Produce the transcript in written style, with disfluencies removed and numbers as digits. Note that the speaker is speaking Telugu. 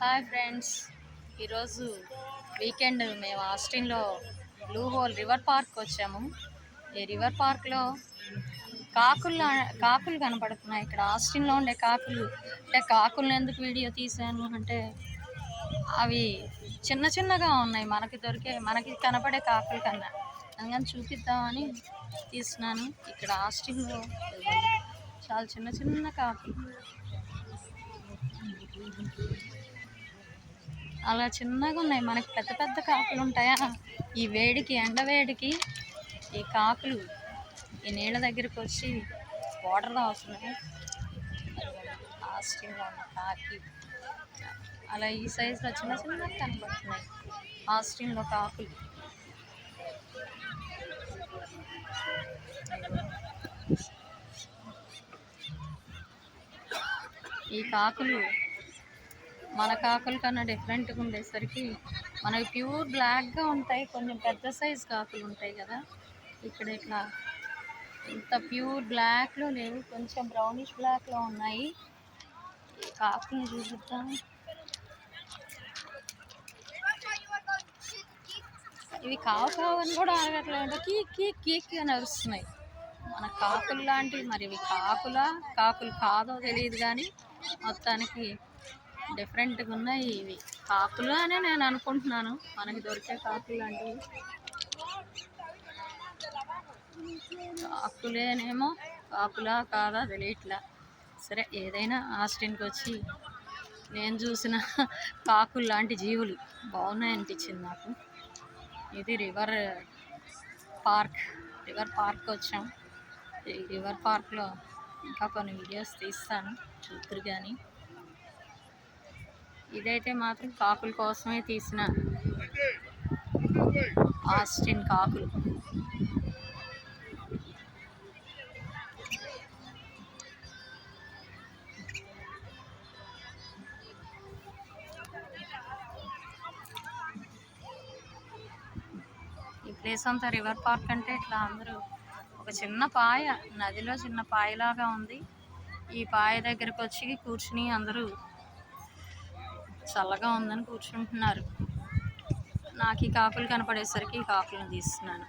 హాయ్ ఫ్రెండ్స్, ఈరోజు వీకెండ్ మేము ఆస్టిన్లో బ్లూ హోల్ రివర్ పార్క్ వచ్చాము. ఈ రివర్ పార్క్లో కాకులు కనపడుతున్నాయి. ఇక్కడ ఆస్టిన్లో ఉండే కాకులు అంటే కాకులను ఎందుకు వీడియో తీసాను అంటే అవి చిన్న చిన్నగా ఉన్నాయి. మనకి కనపడే కాకుల కన్నా అందుకని చూపిద్దామని తీస్తున్నాను. ఇక్కడ ఆస్టిన్లో చాలా చిన్న చిన్న కాకులు, అలా చిన్నగా ఉన్నాయి. మనకి పెద్ద పెద్ద కాకులు ఉంటాయా? ఈ వేడికి, ఎండ వేడికి ఈ కాకులు ఈ నీళ్ళ దగ్గరికి వచ్చి వాటర్ తాగుతున్నాయి. ఆస్టిన్లో ఉన్న కాకి అలా ఈ సైజులో చిన్న చిన్నగా కనబడుతున్నాయి. ఆస్టిన్లో కాకులు ఈ కాకులు మన కాకుల కన్నా డిఫరెంట్గా ఉండేసరికి మనకి ప్యూర్ బ్లాక్గా ఉంటాయి. కొంచెం పెద్ద సైజ్ కాకులు ఉంటాయి కదా, ఇక్కడ ఇట్లా ఇంత ప్యూర్ బ్లాక్లో లేవు, కొంచెం బ్రౌనిష్ బ్లాక్లో ఉన్నాయి. ఈ కాకులను చూపిద్దాం. ఇవి కావు అని కూడా అరగట్లేదు, కీక్ అని అరుస్తున్నాయి. మన కాకులు లాంటివి, మరి ఇవి కాకులు కాదో తెలియదు కానీ మొత్తానికి డిఫరెంట్గా ఉన్నాయి. ఇవి కాకులు అనే నేను అనుకుంటున్నాను, మనకి దొరికే కాకులు లాంటివి. కాకులేనేమో, కాకులా కాదా తెలియట్లా. సరే, ఏదైనా ఆస్టిన్కి వచ్చి నేను చూసిన కాకులు లాంటి జీవులు బాగున్నాయి అనిపించింది నాకు. ఇది రివర్ పార్క్ వచ్చాం. ఈ రివర్ పార్క్లో ఇంకా కొన్ని వీడియోస్ తీస్తాను, చూద్దరు కానీ. ఇదైతే మాత్రం కాకుల కోసమే తీసిన ఆస్టిన్ కాకులు. ఈ ప్లేస్ అంతా రివర్ పార్క్ అంటే ఇట్లా అందరూ ఒక చిన్న పాయ, నదిలో చిన్న పాయలాగా ఉంది. ఈ పాయ దగ్గరకు వచ్చి కూర్చుని అందరూ చల్లగా ఉందని కూర్చుంటున్నారు. నాకు ఈ కాకులు కనపడేసరికి ఈ కాకులను తీస్తున్నాను.